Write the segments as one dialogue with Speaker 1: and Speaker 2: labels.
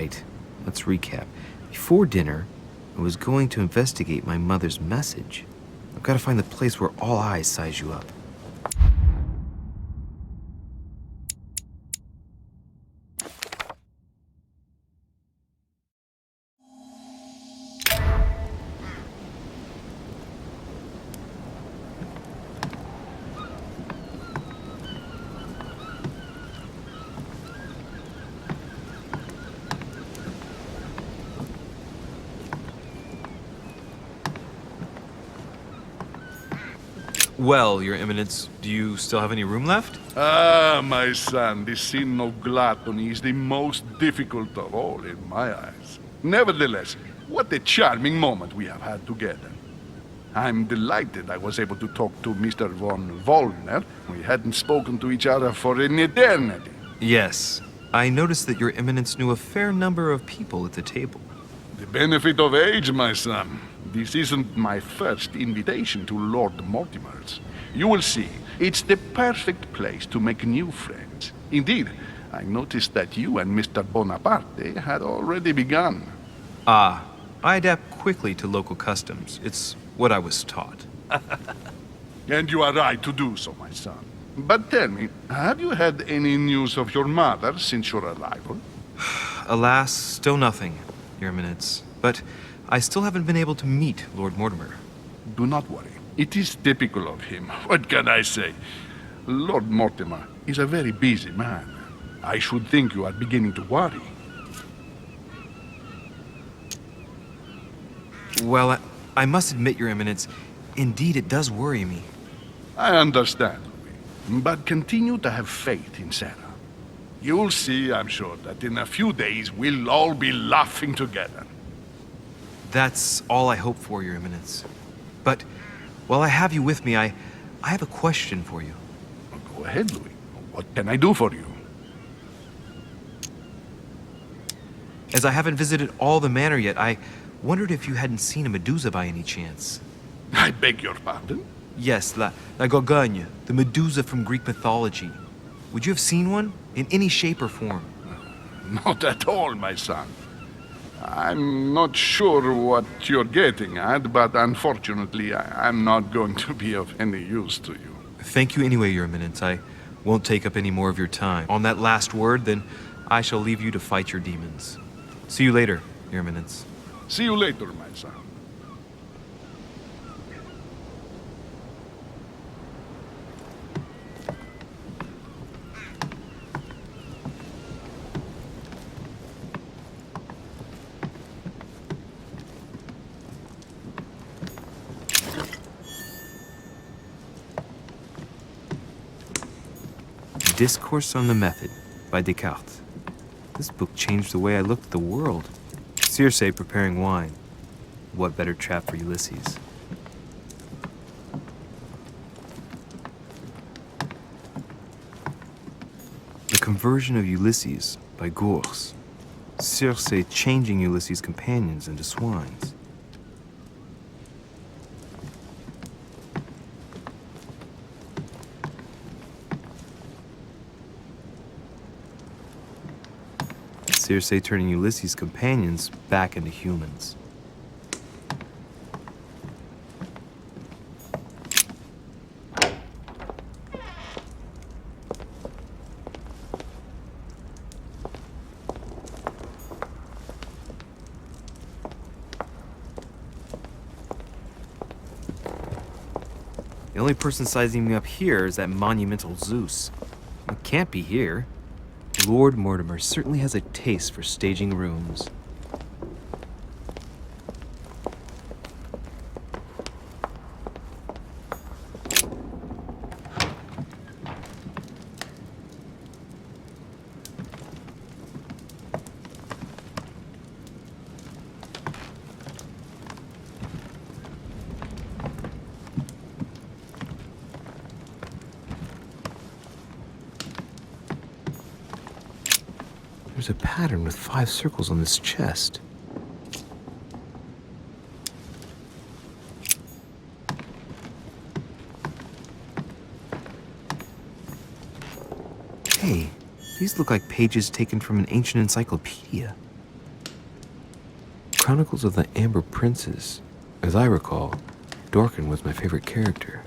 Speaker 1: Right. Let's recap. Before dinner, I was going to investigate my mother's message. I've got to find the place where all eyes size you up. Well, Your Eminence, do you still have any room left?
Speaker 2: Ah, my son, the sin of gluttony is the most difficult of all in my eyes. Nevertheless, what a charming moment we have had together. I'm delighted I was able to talk to Mr. von Wollner. We hadn't spoken to each other for an eternity.
Speaker 1: Yes. I noticed that Your Eminence knew a fair number of people at the table.
Speaker 2: The benefit of age, my son. This isn't my first invitation to Lord Mortimer's. You will see, it's the perfect place to make new friends. Indeed, I noticed that you and Mr. Bonaparte had already begun.
Speaker 1: Ah, I adapt quickly to local customs. It's what I was taught.
Speaker 2: And you are right to do so, my son. But tell me, have you had any news of your mother since your arrival?
Speaker 1: Alas, still nothing, Your Eminence. But I still haven't been able to meet Lord Mortimer.
Speaker 2: Do not worry. It is typical of him. What can I say? Lord Mortimer is a very busy man. I should think you are beginning to worry.
Speaker 1: Well, I must admit, Your Eminence, indeed it does worry me.
Speaker 2: I understand, Louis. But continue to have faith in Sarah. You'll see, I'm sure, that in a few days we'll all be laughing together.
Speaker 1: That's all I hope for, Your Eminence. But while I have you with me, I have a question for you.
Speaker 2: Go ahead, Louis. What can I do for you?
Speaker 1: As I haven't visited all the manor yet, I wondered if you hadn't seen a Medusa by any chance.
Speaker 2: I beg your pardon?
Speaker 1: Yes, la Gorgon, the Medusa from Greek mythology. Would you have seen one? In any shape or form?
Speaker 2: Not at all, my son. I'm not sure what you're getting at, but unfortunately, I'm not going to be of any use to you.
Speaker 1: Thank you anyway, Your Eminence. I won't take up any more of your time. On that last word, then, I shall leave you to fight your demons. See you later, Your Eminence.
Speaker 2: See you later, my son.
Speaker 1: Discourse on the Method by Descartes. This book changed the way I looked at the world. Circe preparing wine. What better trap for Ulysses? The Conversion of Ulysses by Gorgon. Circe changing Ulysses' companions into swines. Circe turning Ulysses' companions back into humans. The only person sizing me up here is that monumental Zeus. It can't be here. Lord Mortimer certainly has a taste for staging rooms. There's a pattern with 5 circles on this chest. Hey, these look like pages taken from an ancient encyclopedia. Chronicles of the Amber Princes. As I recall, Gorgon was my favorite character.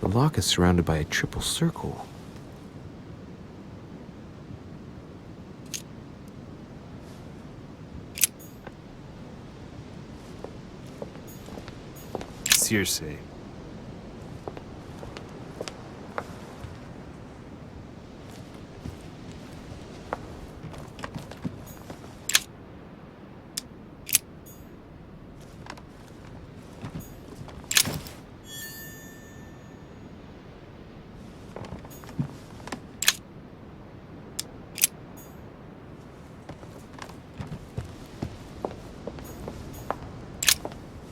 Speaker 1: The lock is surrounded by a triple circle. Circe.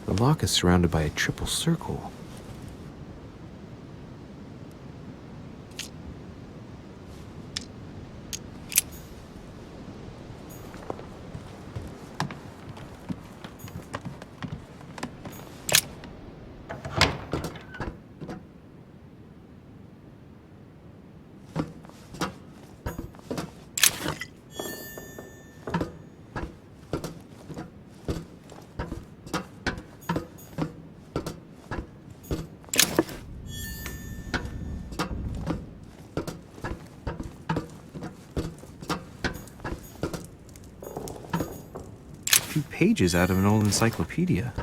Speaker 1: The lock is surrounded by a triple circle. Pages out of an old encyclopedia.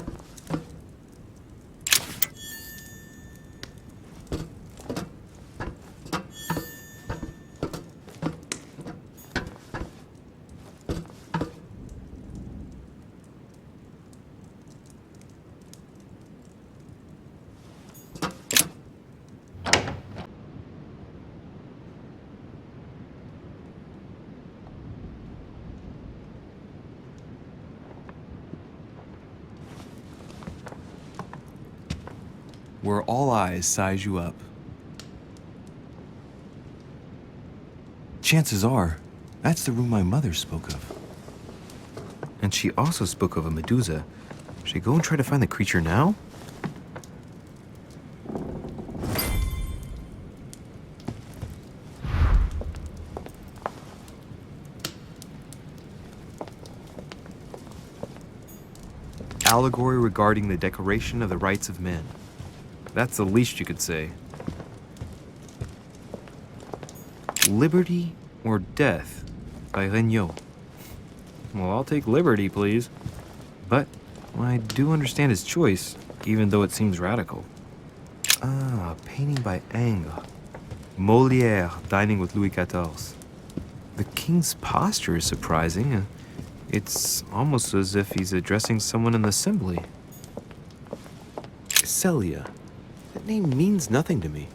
Speaker 1: Where all eyes size you up. Chances are, that's the room my mother spoke of. And she also spoke of a Medusa. Should I go and try to find the creature now? Allegory regarding the declaration of the rights of men. That's the least you could say. Liberty or Death by Regnault. Well, I'll take liberty, please. But I do understand his choice, even though it seems radical. Ah, painting by Ingres. Molière dining with Louis XIV. The king's posture is surprising. It's almost as if he's addressing someone in the assembly. Celia. That name means nothing to me.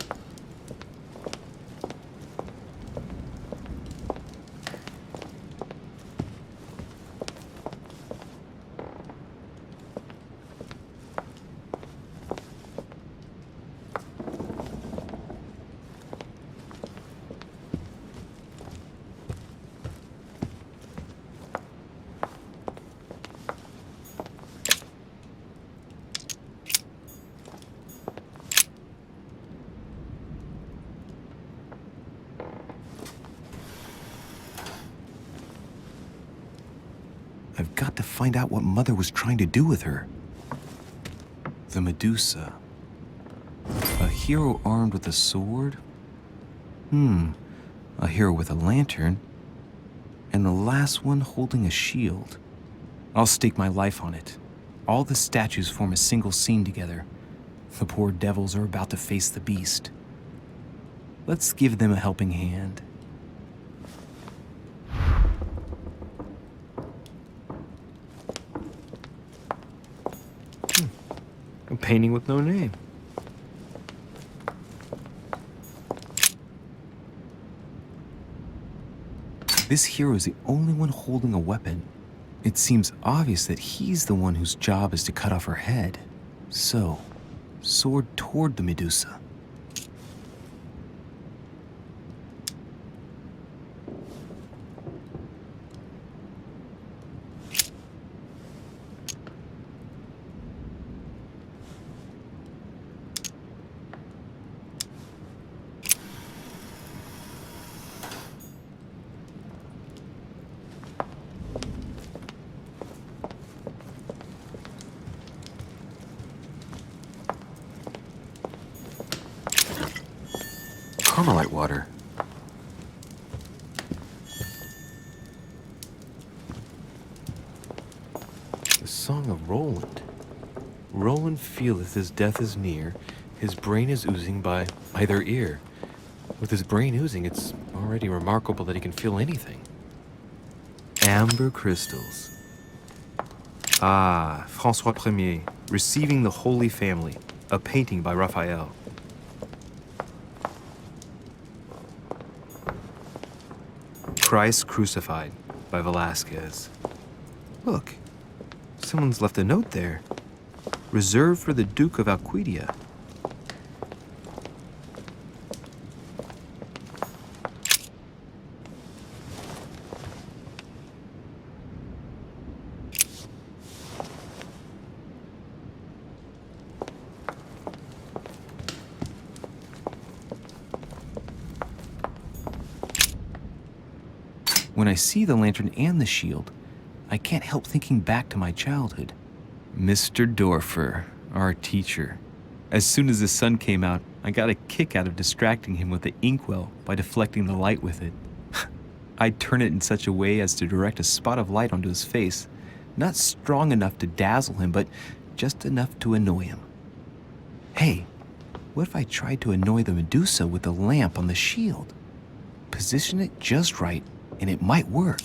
Speaker 1: I've got to find out what Mother was trying to do with her. The Medusa. A hero armed with a sword? A hero with a lantern? And the last one holding a shield. I'll stake my life on it. All the statues form a single scene together. The poor devils are about to face the beast. Let's give them a helping hand. A painting with no name. This hero is the only one holding a weapon. It seems obvious that he's the one whose job is to cut off her head. So, sword toward the Medusa. Carmelite water. The Song of Roland. Roland feeleth his death is near, his brain is oozing by either ear. With his brain oozing, it's already remarkable that he can feel anything. Amber crystals. Ah, François Ier, Receiving the Holy Family, a painting by Raphael. Christ Crucified by Velázquez. Look, someone's left a note there. Reserved for the Duke of Alcudia. When I see the lantern and the shield, I can't help thinking back to my childhood. Mr. Dorfer, our teacher. As soon as the sun came out, I got a kick out of distracting him with the inkwell by deflecting the light with it. I'd turn it in such a way as to direct a spot of light onto his face, not strong enough to dazzle him, but just enough to annoy him. Hey, what if I tried to annoy the Medusa with the lamp on the shield? Position it just right, and it might work.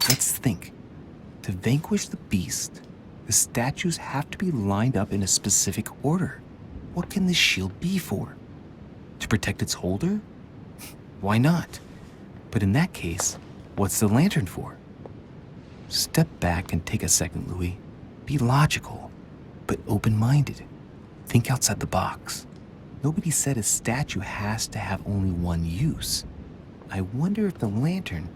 Speaker 1: Let's think. To vanquish the beast, the statues have to be lined up in a specific order. What can this shield be for? To protect its holder? Why not? But in that case, what's the lantern for? Step back and take a second, Louis. Be logical, but open-minded. Think outside the box. Nobody said a statue has to have only one use. I wonder if the lantern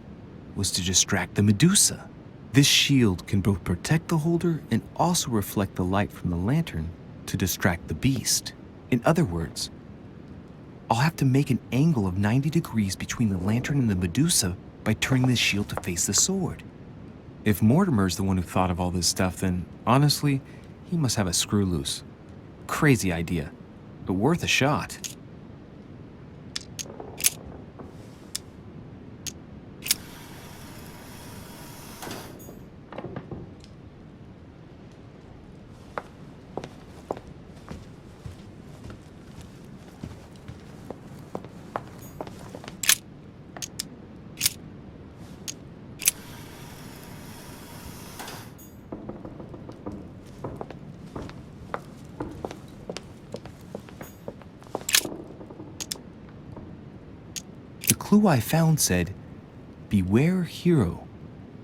Speaker 1: was to distract the Medusa. This shield can both protect the holder and also reflect the light from the lantern to distract the beast. In other words, I'll have to make an angle of 90 degrees between the lantern and the Medusa by turning the shield to face the sword. If Mortimer's the one who thought of all this stuff, then honestly, he must have a screw loose. Crazy idea, but worth a shot. The clue I found said, "Beware hero,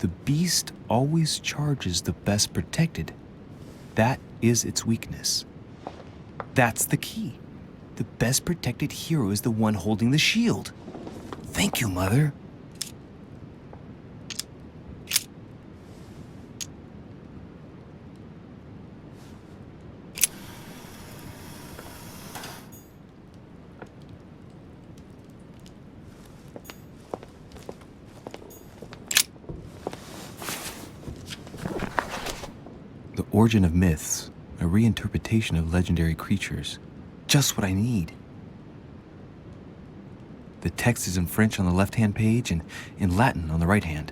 Speaker 1: The beast always charges the best protected. That is its weakness. That's the key. The best protected hero is the one holding the shield. Thank you, Mother. The Origin of Myths, a reinterpretation of legendary creatures. Just what I need. The text is in French on the left-hand page and in Latin on the right hand.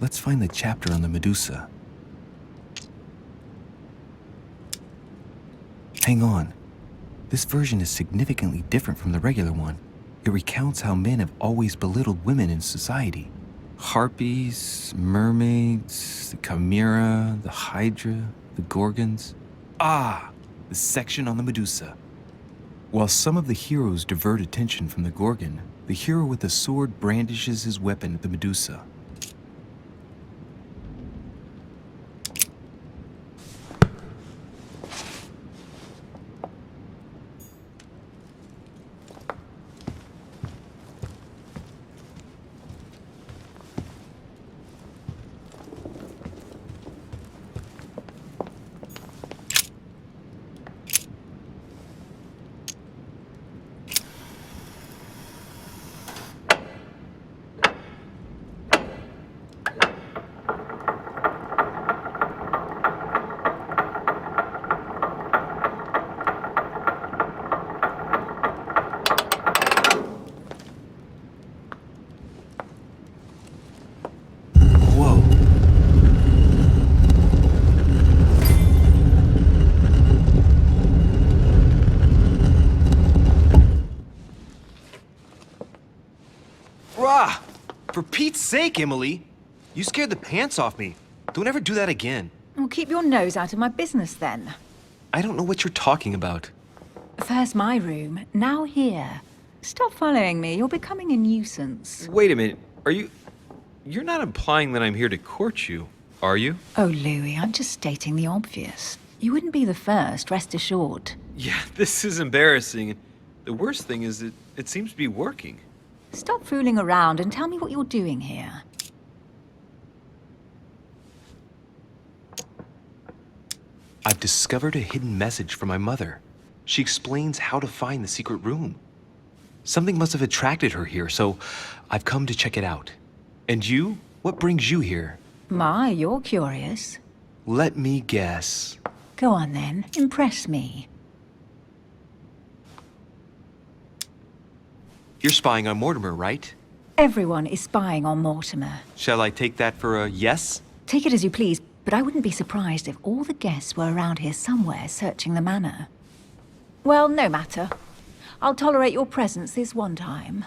Speaker 1: Let's find the chapter on the Medusa. Hang on. This version is significantly different from the regular one. It recounts how men have always belittled women in society. Harpies, mermaids, the Chimera, the Hydra, the Gorgons. Ah, the section on the Medusa. While some of the heroes divert attention from the Gorgon, the hero with the sword brandishes his weapon at the Medusa. Rah! For Pete's sake, Emily! You scared the pants off me. Don't ever do that again.
Speaker 3: Well, keep your nose out of my business then.
Speaker 1: I don't know what you're talking about.
Speaker 3: First my room, now here. Stop following me, you're becoming a nuisance.
Speaker 1: Wait a minute. You're not implying that I'm here to court you, are you?
Speaker 3: Oh, Louis, I'm just stating the obvious. You wouldn't be the first, rest assured.
Speaker 1: Yeah, this is embarrassing. The worst thing is it seems to be working.
Speaker 3: Stop fooling around and tell me what you're doing here.
Speaker 1: I've discovered a hidden message from my mother. She explains how to find the secret room. Something must have attracted her here, so I've come to check it out. And you? What brings you here?
Speaker 3: My, you're curious.
Speaker 1: Let me guess.
Speaker 3: Go on then, impress me.
Speaker 1: You're spying on Mortimer, right?
Speaker 3: Everyone is spying on Mortimer.
Speaker 1: Shall I take that for a yes?
Speaker 3: Take it as you please, but I wouldn't be surprised if all the guests were around here somewhere searching the manor. Well, no matter. I'll tolerate your presence this one time.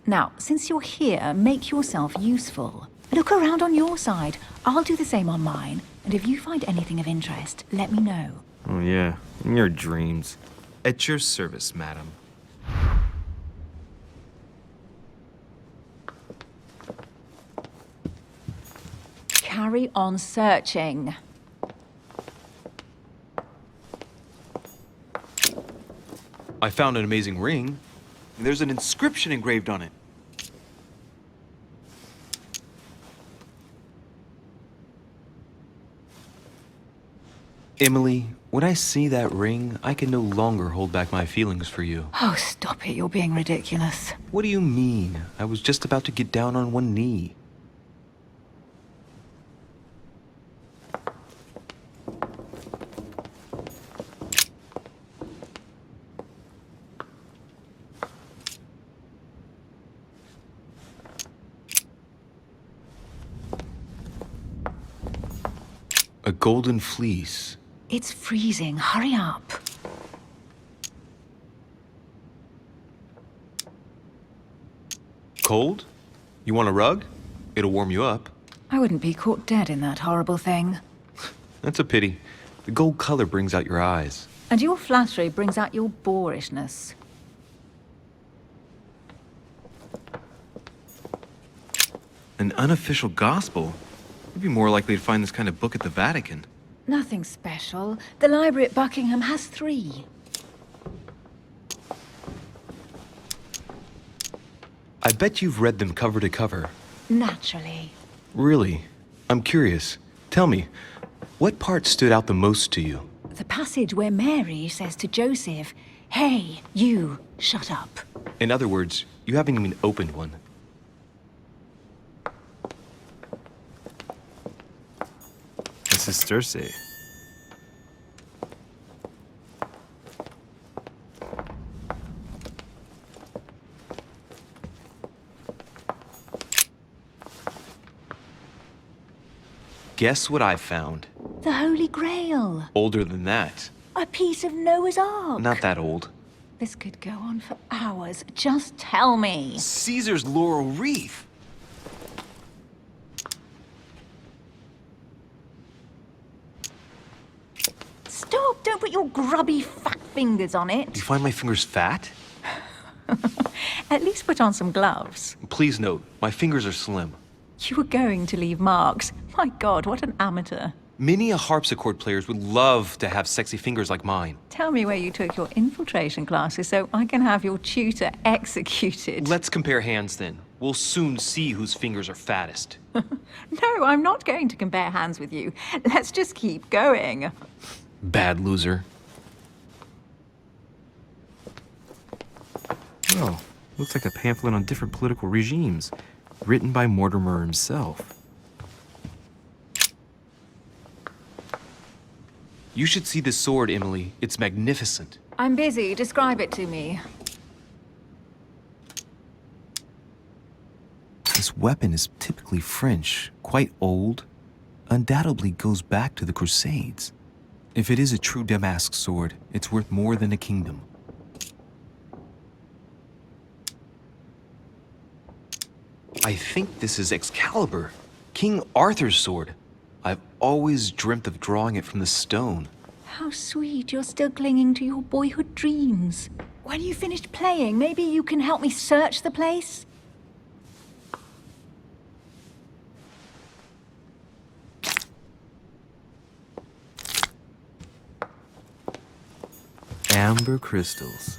Speaker 3: Now, since you're here, make yourself useful. Look around on your side. I'll do the same on mine. And if you find anything of interest, let me know.
Speaker 1: Oh, yeah. In your dreams. At your service, madam.
Speaker 3: Carry on searching.
Speaker 1: I found an amazing ring. There's an inscription engraved on it. Emily, when I see that ring, I can no longer hold back my feelings for you.
Speaker 3: Oh, stop it. You're being ridiculous.
Speaker 1: What do you mean? I was just about to get down on one knee. A golden fleece.
Speaker 3: It's freezing. Hurry up.
Speaker 1: Cold? You want a rug? It'll warm you up.
Speaker 3: I wouldn't be caught dead in that horrible thing.
Speaker 1: That's a pity. The gold color brings out your eyes.
Speaker 3: And your flattery brings out your boorishness.
Speaker 1: An unofficial gospel? You'd be more likely to find this kind of book at the Vatican.
Speaker 3: Nothing special. The library at Buckingham has 3.
Speaker 4: I bet you've read them cover to cover.
Speaker 3: Naturally.
Speaker 4: Really? I'm curious. Tell me, what part stood out the most to you?
Speaker 3: The passage where Mary says to Joseph, "Hey, you, shut up."
Speaker 4: In other words, you haven't even opened one.
Speaker 1: This is Strix.
Speaker 4: Guess what I found?
Speaker 3: The Holy Grail.
Speaker 4: Older than that.
Speaker 3: A piece of Noah's Ark.
Speaker 4: Not that old.
Speaker 3: This could go on for hours. Just tell me.
Speaker 4: Caesar's laurel wreath.
Speaker 3: Stop! Don't put your grubby fat fingers on
Speaker 4: You
Speaker 3: it.
Speaker 4: find my fingers fat?
Speaker 3: At least put on some gloves.
Speaker 4: Please note, my fingers are slim.
Speaker 3: You were going to leave marks. My God, what an amateur.
Speaker 4: Many a harpsichord players would love to have sexy fingers like mine.
Speaker 3: Tell me where you took your infiltration classes so I can have your tutor executed.
Speaker 4: Let's compare hands then. We'll soon see whose fingers are fattest.
Speaker 3: No, I'm not going to compare hands with you. Let's just keep going.
Speaker 4: Bad loser.
Speaker 1: Oh, looks like a pamphlet on different political regimes, written by Mortimer himself.
Speaker 4: You should see this sword, Emily. It's magnificent.
Speaker 3: I'm busy. Describe it to me.
Speaker 5: This weapon is typically French, quite old, undoubtedly goes back to the Crusades. If it is a true damask sword, it's worth more than a kingdom.
Speaker 4: I think this is Excalibur, King Arthur's sword. I've always dreamt of drawing it from the stone.
Speaker 3: How sweet. You're still clinging to your boyhood dreams. When you finished playing, maybe you can help me search the place?
Speaker 1: Amber crystals.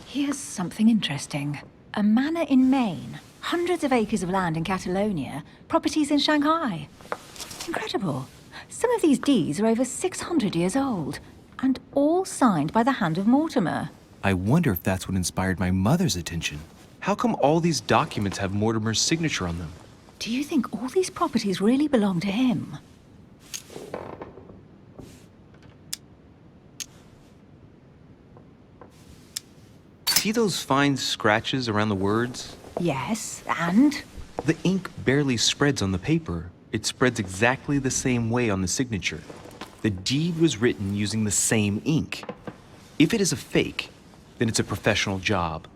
Speaker 3: Here's something interesting. A manor in Maine, hundreds of acres of land in Catalonia, properties in Shanghai. Incredible. Some of these deeds are over 600 years old, and all signed by the hand of Mortimer.
Speaker 5: I wonder if that's what inspired my mother's attention.
Speaker 4: How come all these documents have Mortimer's signature on them?
Speaker 3: Do you think all these properties really belong to him?
Speaker 4: See those fine scratches around the words?
Speaker 3: Yes, and?
Speaker 4: The ink barely spreads on the paper. It spreads exactly the same way on the signature. The deed was written using the same ink. If it is a fake, then it's a professional job.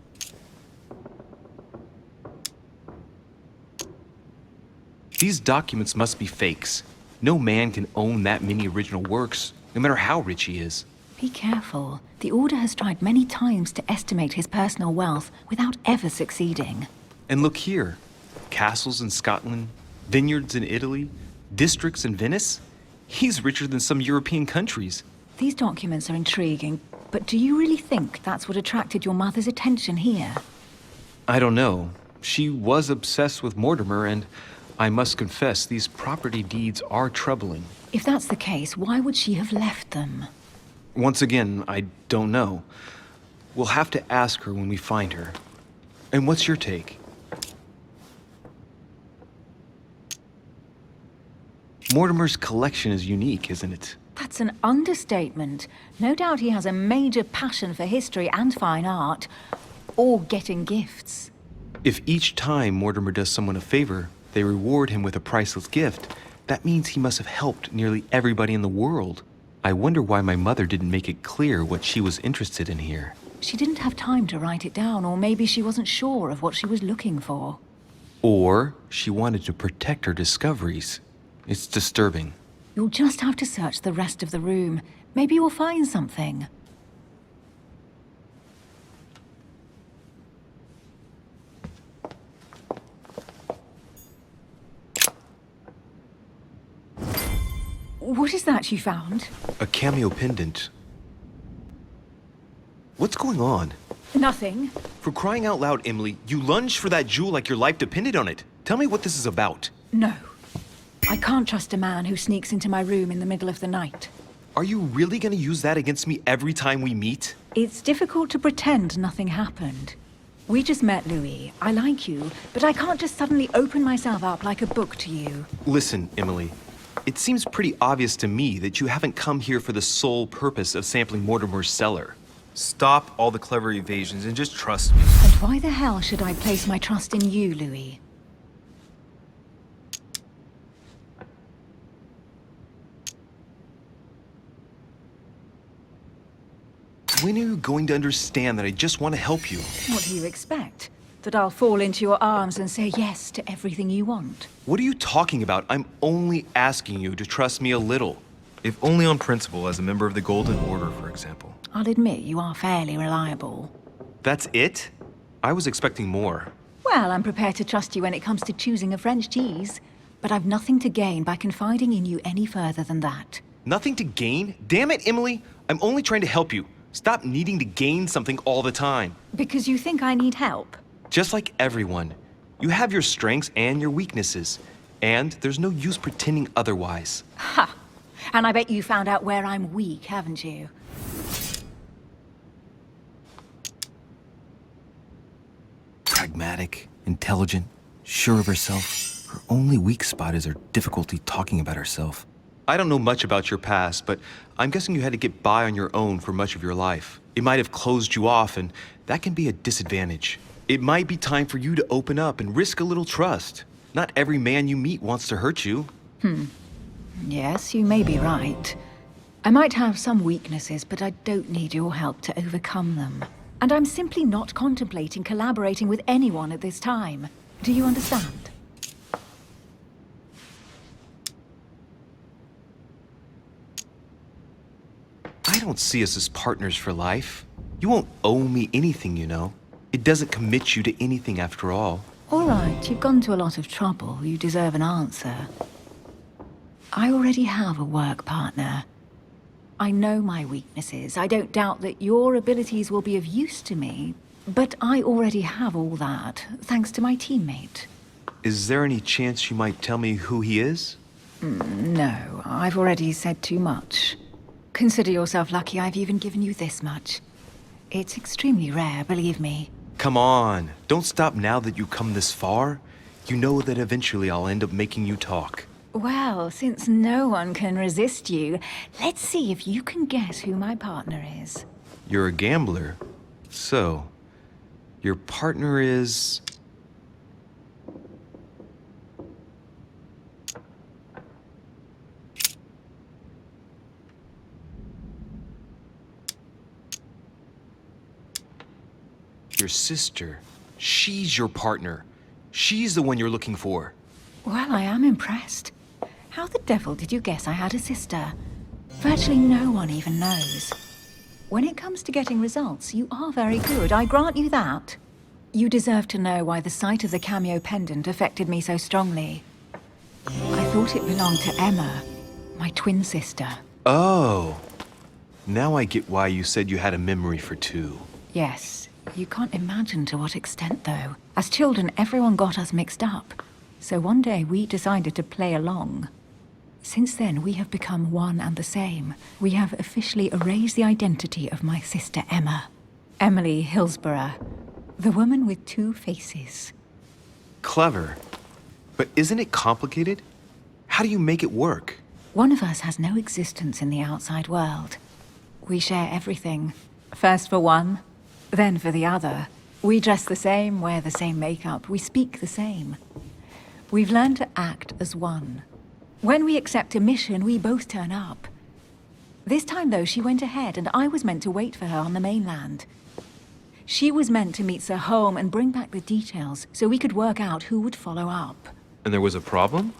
Speaker 4: These documents must be fakes. No man can own that many original works, no matter how rich he is.
Speaker 3: Be careful. The Order has tried many times to estimate his personal wealth without ever succeeding.
Speaker 4: And look here. Castles in Scotland, vineyards in Italy, districts in Venice. He's richer than some European countries.
Speaker 3: These documents are intriguing, but do you really think that's what attracted your mother's attention here?
Speaker 4: I don't know. She was obsessed with Mortimer, and I must confess, these property deeds are troubling.
Speaker 3: If that's the case, why would she have left them?
Speaker 4: Once again, I don't know. We'll have to ask her when we find her. And what's your take? Mortimer's collection is unique, isn't it?
Speaker 3: That's an understatement. No doubt he has a major passion for history and fine art, or getting gifts.
Speaker 4: If each time Mortimer does someone a favor, they reward him with a priceless gift, that means he must have helped nearly everybody in the world. I wonder why my mother didn't make it clear what she was interested in here.
Speaker 3: She didn't have time to write it down, or maybe she wasn't sure of what she was looking for.
Speaker 4: Or she wanted to protect her discoveries. It's disturbing.
Speaker 3: You'll just have to search the rest of the room. Maybe you'll find something. What is that you found?
Speaker 4: A cameo pendant. What's going on?
Speaker 3: Nothing.
Speaker 4: For crying out loud, Emily, you lunged for that jewel like your life depended on it. Tell me what this is about.
Speaker 3: No. I can't trust a man who sneaks into my room in the middle of the night.
Speaker 4: Are you really gonna use that against me every time we meet?
Speaker 3: It's difficult to pretend nothing happened. We just met, Louis. I like you, but I can't just suddenly open myself up like a book to you.
Speaker 4: Listen, Emily. It seems pretty obvious to me that you haven't come here for the sole purpose of sampling Mortimer's cellar.
Speaker 1: Stop all the clever evasions and just trust me.
Speaker 3: And why the hell should I place my trust in you, Louis?
Speaker 4: When are you going to understand that I just want to help you?
Speaker 3: What do you expect? That I'll fall into your arms and say yes to everything you want?
Speaker 4: What are you talking about? I'm only asking you to trust me a little.
Speaker 1: If only on principle, as a member of the Golden Order, for example.
Speaker 3: I'll admit you are fairly reliable.
Speaker 4: That's it? I was expecting more.
Speaker 3: Well, I'm prepared to trust you when it comes to choosing a French cheese, but I've nothing to gain by confiding in you any further than that.
Speaker 4: Nothing to gain? Damn it, Emily! I'm only trying to help you. Stop needing to gain something all the time.
Speaker 3: Because you think I need help?
Speaker 4: Just like everyone. You have your strengths and your weaknesses. And there's no use pretending otherwise.
Speaker 3: Ha! And I bet you found out where I'm weak, haven't you?
Speaker 5: Pragmatic, intelligent, sure of herself. Her only weak spot is her difficulty talking about herself.
Speaker 4: I don't know much about your past, but I'm guessing you had to get by on your own for much of your life. It might have closed you off, and that can be a disadvantage. It might be time for you to open up and risk a little trust. Not every man you meet wants to hurt you.
Speaker 3: Yes, you may be right. I might have some weaknesses, but I don't need your help to overcome them. And I'm simply not contemplating collaborating with anyone at this time. Do you understand?
Speaker 4: I don't see us as partners for life. You won't owe me anything, you know. It doesn't commit you to anything after all.
Speaker 3: All right, you've gone to a lot of trouble. You deserve an answer. I already have a work partner. I know my weaknesses. I don't doubt that your abilities will be of use to me. But I already have all that, thanks to my teammate.
Speaker 4: Is there any chance you might tell me who he is?
Speaker 3: No, I've already said too much. Consider yourself lucky I've even given you this much. It's extremely rare, believe me.
Speaker 4: Come on, don't stop now that you've come this far. You know that eventually I'll end up making you talk.
Speaker 3: Well, since no one can resist you, let's see if you can guess who my partner is.
Speaker 4: You're a gambler. So, your partner is... your sister. She's your partner. She's the one you're looking for.
Speaker 3: Well, I am impressed. How the devil did you guess I had a sister? Virtually no one even knows. When it comes to getting results, you are very good, I grant you that. You deserve to know why the sight of the cameo pendant affected me so strongly. I thought it belonged to Emma, my twin sister.
Speaker 4: Oh. Now I get why you said you had a memory for two.
Speaker 3: Yes. You can't imagine to what extent, though. As children, everyone got us mixed up. So one day we decided to play along. Since then, we have become one and the same. We have officially erased the identity of my sister Emma. Emily Hillsborough. The woman with two faces.
Speaker 4: Clever. But isn't it complicated? How do you make it work?
Speaker 3: One of us has no existence in the outside world. We share everything. First for one, then for the other. We dress the same, wear the same makeup, we speak the same. We've learned to act as one. When we accept a mission, we both turn up. This time, though, she went ahead, and I was meant to wait for her on the mainland. She was meant to meet Sir Home and bring back the details, so we could work out who would follow up.
Speaker 1: And there was a problem?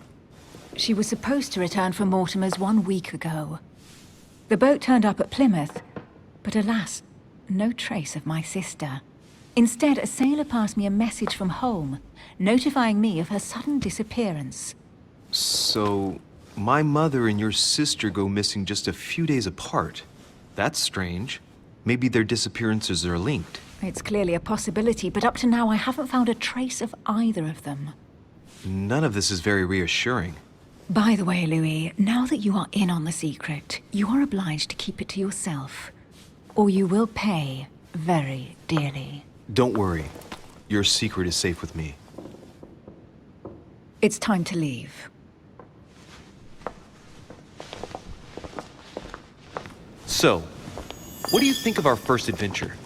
Speaker 3: She was supposed to return from Mortimer's 1 week ago. The boat turned up at Plymouth, but alas, no trace of my sister. Instead, a sailor passed me a message from home, notifying me of her sudden disappearance.
Speaker 4: So, My mother and your sister go missing just a few days apart. That's strange. Maybe their disappearances are linked.
Speaker 3: It's clearly a possibility, but up to now I haven't found a trace of either of them.
Speaker 4: None of this is very reassuring.
Speaker 3: By the way, Louis, now that you are in on the secret, you are obliged to keep it to yourself, or you will pay very dearly.
Speaker 4: Don't worry. Your secret is safe with me.
Speaker 3: It's time to leave.
Speaker 4: So, what do you think of our first adventure?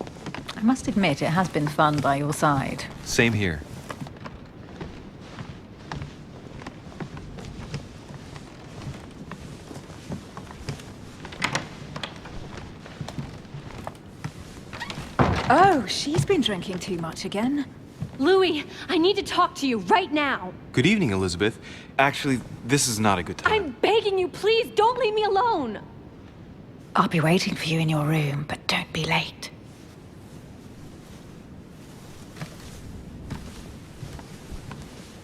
Speaker 3: I must admit, it has been fun by your side.
Speaker 4: Same here.
Speaker 3: Oh, she's been drinking too much again.
Speaker 6: Louis, I need to talk to you right now.
Speaker 4: Good evening, Elizabeth. Actually, this is not a good time.
Speaker 6: I'm begging you, please don't leave me alone.
Speaker 3: I'll be waiting for you in your room, but don't be late.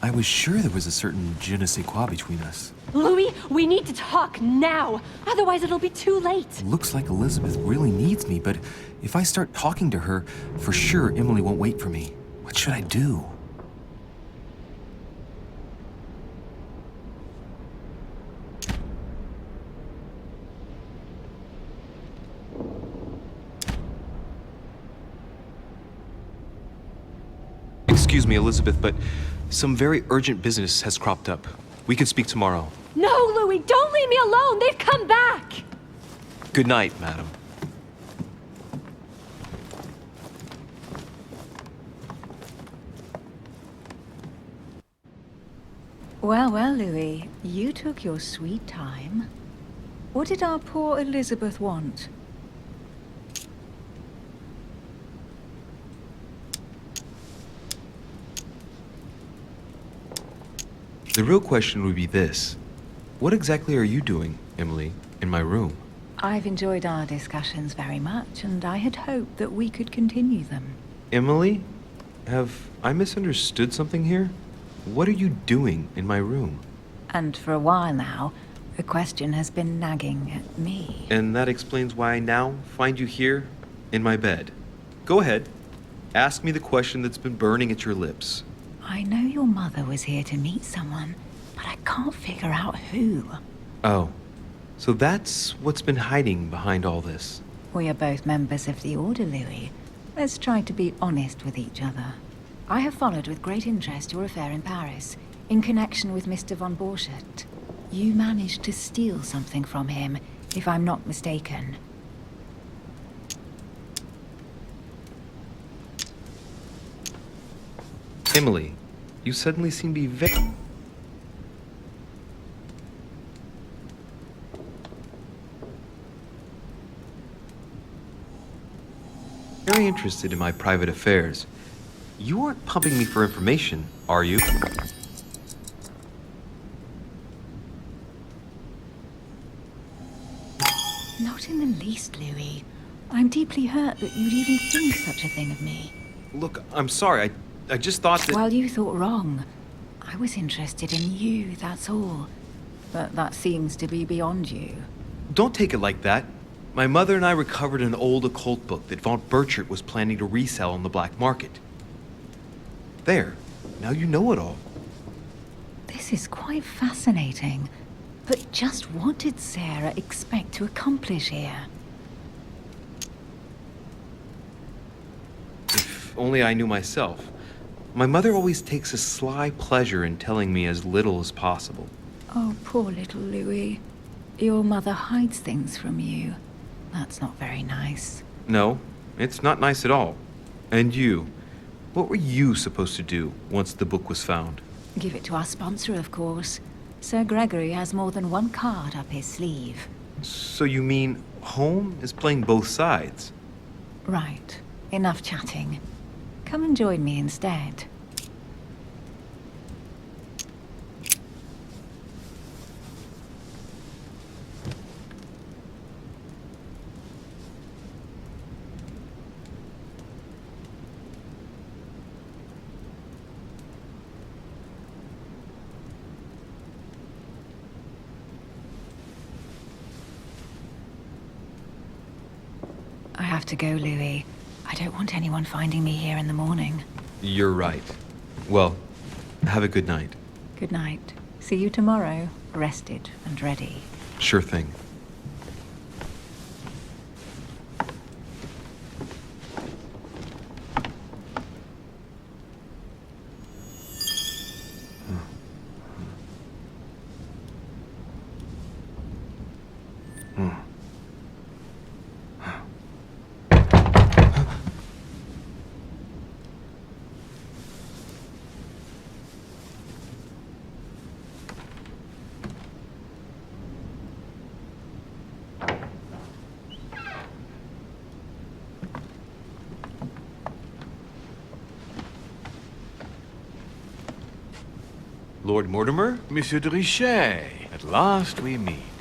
Speaker 5: I was sure there was a certain je ne sais quoi between us.
Speaker 6: Louis, we need to talk now. Otherwise, it'll be too late.
Speaker 5: Looks like Elizabeth really needs me, but if I start talking to her, for sure Emily won't wait for me. What should I do?
Speaker 4: Excuse me, Elizabeth, but some very urgent business has cropped up. We can speak tomorrow.
Speaker 6: No, Louis, don't leave me alone. They've come back.
Speaker 4: Good night, madam.
Speaker 3: Well, well, Louis, you took your sweet time. What did our poor Elizabeth want?
Speaker 4: The real question would be this. What exactly are you doing, Emily, in my room?
Speaker 3: I've enjoyed our discussions very much, and I had hoped that we could continue them.
Speaker 4: Emily? Have I misunderstood something here? What are you doing in my room?
Speaker 3: And for a while now, the question has been nagging at me.
Speaker 4: And that explains why I now find you here, in my bed. Go ahead. Ask me the question that's been burning at your lips.
Speaker 3: I know your mother was here to meet someone, but I can't figure out who.
Speaker 4: Oh, so that's what's been hiding behind all this.
Speaker 3: We are both members of the Order, Louis. Let's try to be honest with each other. I have followed with great interest your affair in Paris, in connection with Mr. von Borchardt. You managed to steal something from him, if I'm not mistaken.
Speaker 4: Emily, you suddenly seem to be very interested in my private affairs. You aren't pumping me for information, are you?
Speaker 3: Not in the least, Louis. I'm deeply hurt that you'd even think such a thing of me.
Speaker 4: Look, I'm sorry. I just thought that...
Speaker 3: Well, you thought wrong. I was interested in you, that's all. But that seems to be beyond you.
Speaker 4: Don't take it like that. My mother and I recovered an old occult book that von Borchardt was planning to resell on the black market. There. Now you know it all.
Speaker 3: This is quite fascinating. But just what did Sarah expect to accomplish here?
Speaker 4: If only I knew myself. My mother always takes a sly pleasure in telling me as little as possible.
Speaker 3: Oh, poor little Louis. Your mother hides things from you. That's not very nice.
Speaker 4: No, it's not nice at all. And you? What were you supposed to do once the book was found?
Speaker 3: Give it to our sponsor, of course. Sir Gregory has more than one card up his sleeve.
Speaker 4: So you mean Home is playing both sides?
Speaker 3: Right. Enough chatting. Come and join me instead. have to go, Louis. I don't want anyone finding me here in the morning.
Speaker 4: You're right. Well, have a good night.
Speaker 3: Good night. See you tomorrow, rested and ready.
Speaker 4: Sure thing. Lord Mortimer?
Speaker 7: Monsieur de Richet, at last we meet.